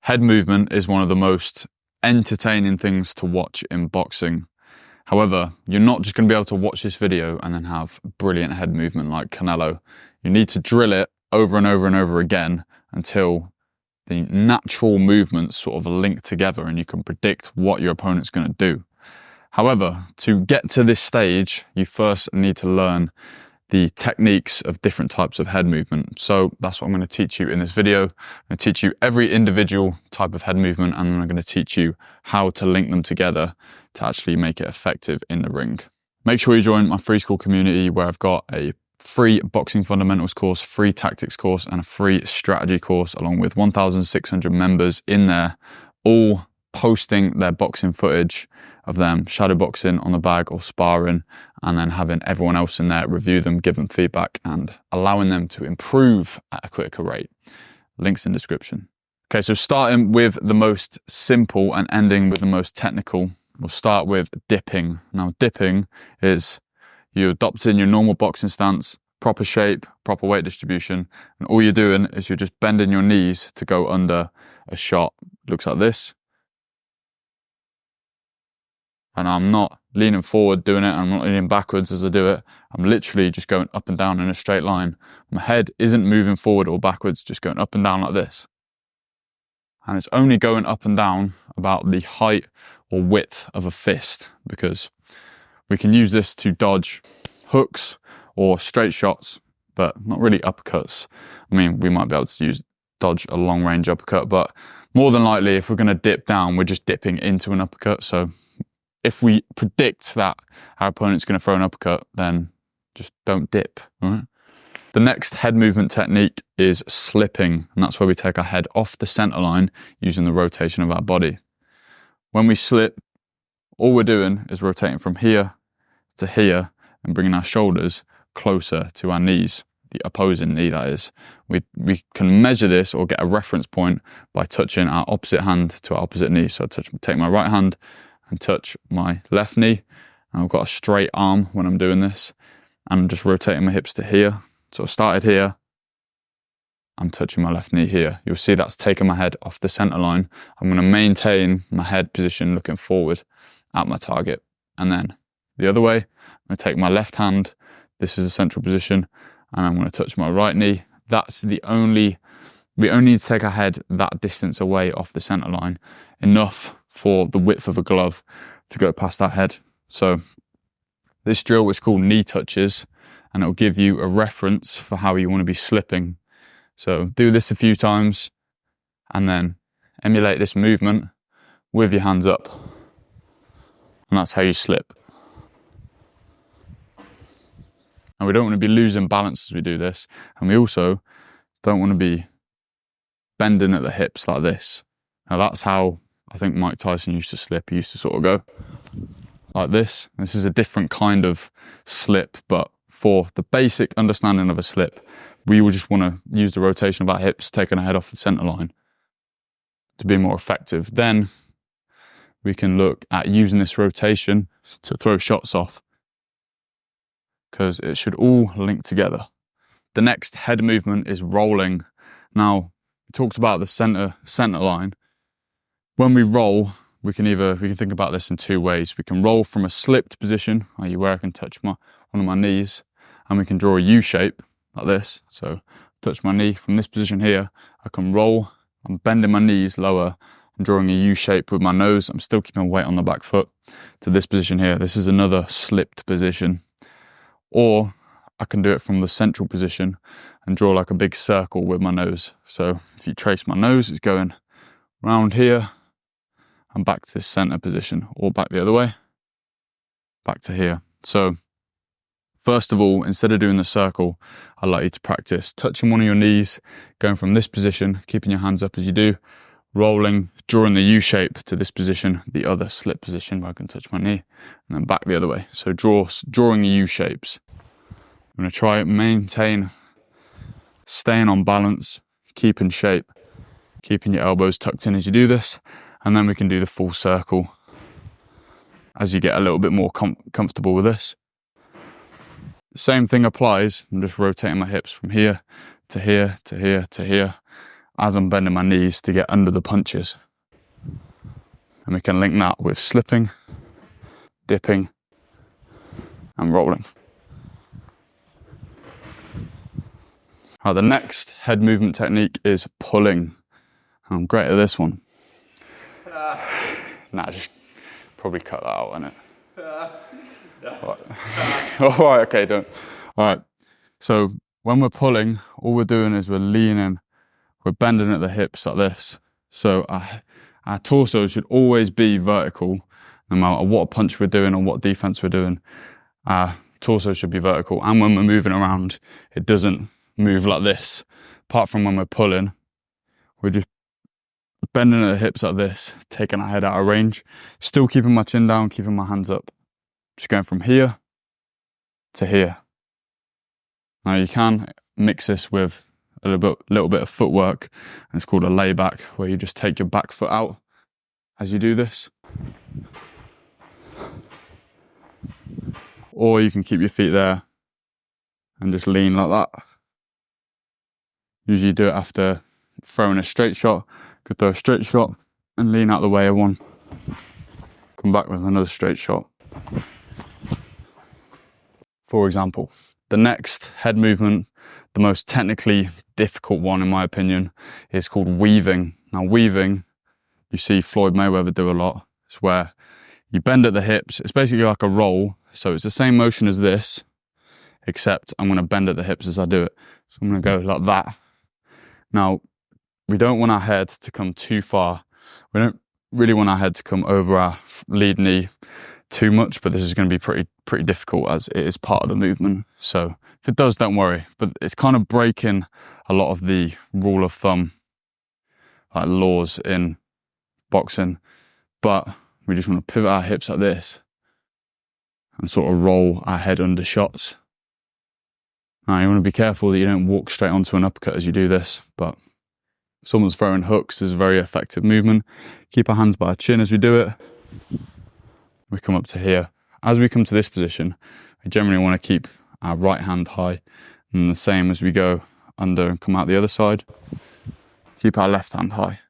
Head movement is one of the most entertaining things to watch in boxing. However, you're not just going to be able to watch this video and then have brilliant head movement like Canelo. You need to drill it over and over and over again until the natural movements sort of link together and you can predict what your opponent's going to do. However, to get to this stage, you first need to learn the techniques of different types of head movement. So that's what I'm going to teach you in this video. I'm going to teach you every individual type of head movement, and then I'm going to teach you how to link them together to actually make it effective in the ring. Make sure you join my free school community where I've got a free boxing fundamentals course, free tactics course, and a free strategy course, along with 1,600 members in there, all posting their boxing footage of them shadow boxing on the bag or sparring, and then having everyone else in there review them, give them feedback, and allowing them to improve at a quicker rate. Links in description. Okay, so starting with the most simple and ending with the most technical, we'll start with dipping. Now, dipping is you adopting your normal boxing stance, proper shape, proper weight distribution, and all you're doing is you're just bending your knees to go under a shot. Looks like this. And I'm not leaning forward doing it, I'm not leaning backwards as I do it. I'm literally just going up and down in a straight line. My head isn't moving forward or backwards, just going up and down like this. And it's only going up and down about the height or width of a fist, because we can use this to dodge hooks or straight shots, but not really uppercuts. I mean, we might be able to dodge a long range uppercut, but more than likely, if we're going to dip down, we're just dipping into an uppercut. So if we predict that our opponent's going to throw an uppercut, then just don't dip. All right? The next head movement technique is slipping, and that's where we take our head off the center line using the rotation of our body. When we slip, all we're doing is rotating from here to here and bringing our shoulders closer to our knees, the opposing knee, that is. We can measure this or get a reference point by touching our opposite hand to our opposite knee. So take my right hand and touch my left knee, and I've got a straight arm when I'm doing this, and I'm just rotating my hips to here. So I started here, I'm touching my left knee here. You'll see that's taken my head off the center line. I'm going to maintain my head position looking forward at my target, and then the other way, I'm going to take my left hand, this is the central position, and I'm going to touch my right knee. We only need to take our head that distance away off the center line, enough for the width of a glove to go past that head. So this drill is called knee touches, and it'll give you a reference for how you want to be slipping. So do this a few times and then emulate this movement with your hands up, and that's how you slip. And we don't want to be losing balance as we do this, and we also don't want to be bending at the hips like this. Now that's how I think Mike Tyson used to slip. He used to sort of go like this. This is a different kind of slip, but for the basic understanding of a slip, we will just want to use the rotation of our hips, taking our head off the center line to be more effective. Then we can look at using this rotation to throw shots off, because it should all link together. The next head movement is rolling. Now, we talked about the center line. When we roll, we can think about this in two ways. We can roll from a slipped position, i.e. where I can touch one of my knees, and we can draw a U shape like this. So touch my knee from this position here. I can roll, I'm bending my knees lower, I'm drawing a U shape with my nose. I'm still keeping weight on the back foot to this position here. This is another slipped position. Or I can do it from the central position and draw like a big circle with my nose. So if you trace my nose, it's going round here and back to this center position, or back the other way, back to here. So first of all, instead of doing the circle, I'd like you to practice touching one of your knees, going from this position, keeping your hands up as you do, rolling, drawing the U shape to this position, the other slip position where I can touch my knee, and then back the other way. So drawing the U shapes. I'm going to try maintain, staying on balance, keeping shape, keeping your elbows tucked in as you do this, and then we can do the full circle as you get a little bit more comfortable with this. The same thing applies. I'm just rotating my hips from here to here to here to here. as I'm bending my knees to get under the punches. And we can link that with slipping, dipping, and rolling. Now, the next head movement technique is pulling. I'm great at this one. Nah, just probably cut that out, innit? All right, okay, don't. All right, so when we're pulling, all we're doing is we're leaning, we're bending at the hips like this. So our torso should always be vertical, no matter what punch we're doing or what defense we're doing. Our torso should be vertical, and when we're moving around, it doesn't move like this. Apart from when we're pulling, we're just bending at the hips like this, taking our head out of range, still keeping my chin down, keeping my hands up. Just going from here to here. Now you can mix this with a little bit of footwork, and it's called a layback, where you just take your back foot out as you do this. Or you can keep your feet there and just lean like that. Usually do it after throwing a straight shot. Could throw a straight shot and lean out the way of one. Come back with another straight shot. For example, the next head movement, the most technically difficult one in my opinion, is called weaving. Now weaving, you see Floyd Mayweather do a lot. It's where you bend at the hips. It's basically like a roll. So it's the same motion as this, except I'm going to bend at the hips as I do it. So I'm going to go like that. Now, we don't want our head to come too far. We don't really want our head to come over our lead knee too much, but this is going to be pretty difficult as it is part of the movement. So if it does, don't worry. But it's kind of breaking a lot of the rule of thumb, like laws in boxing. But we just want to pivot our hips like this and sort of roll our head under shots. Now you want to be careful that you don't walk straight onto an uppercut as you do this, but if someone's throwing hooks, is a very effective movement. Keep our hands by our chin as we do it. We come up to here. As we come to this position, we generally want to keep our right hand high, and the same as we go under and come out the other side. Keep our left hand high,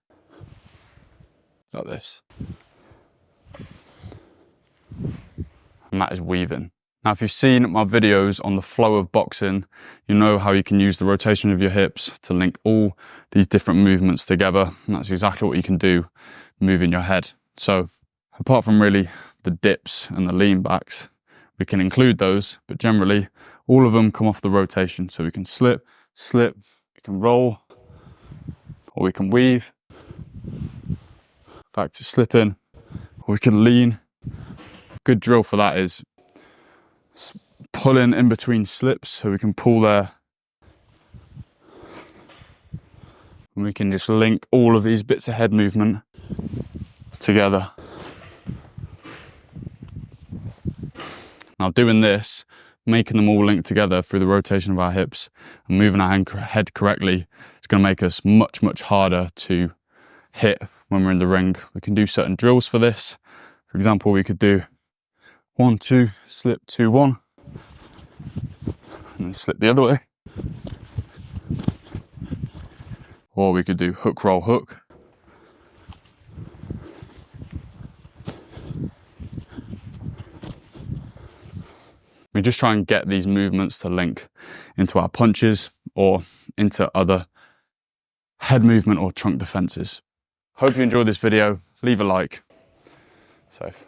like this. And that is weaving. Now, if you've seen my videos on the flow of boxing, you know how you can use the rotation of your hips to link all these different movements together. And that's exactly what you can do moving your head. So apart from really the dips and the lean backs, we can include those, but generally all of them come off the rotation. So we can slip, we can roll, or we can weave, back to slipping, or we can lean. Good drill for that is pulling in between slips, so we can pull there. And we can just link all of these bits of head movement together. Now doing this, making them all linked together through the rotation of our hips and moving our head correctly, is going to make us much, much harder to hit when we're in the ring. We can do certain drills for this. For example, we could do 1, 2, slip, 2, 1. And then slip the other way. Or we could do hook, roll, hook. We just try and get these movements to link into our punches or into other head movement or trunk defenses. Hope you enjoyed this video. Leave a like. Safe.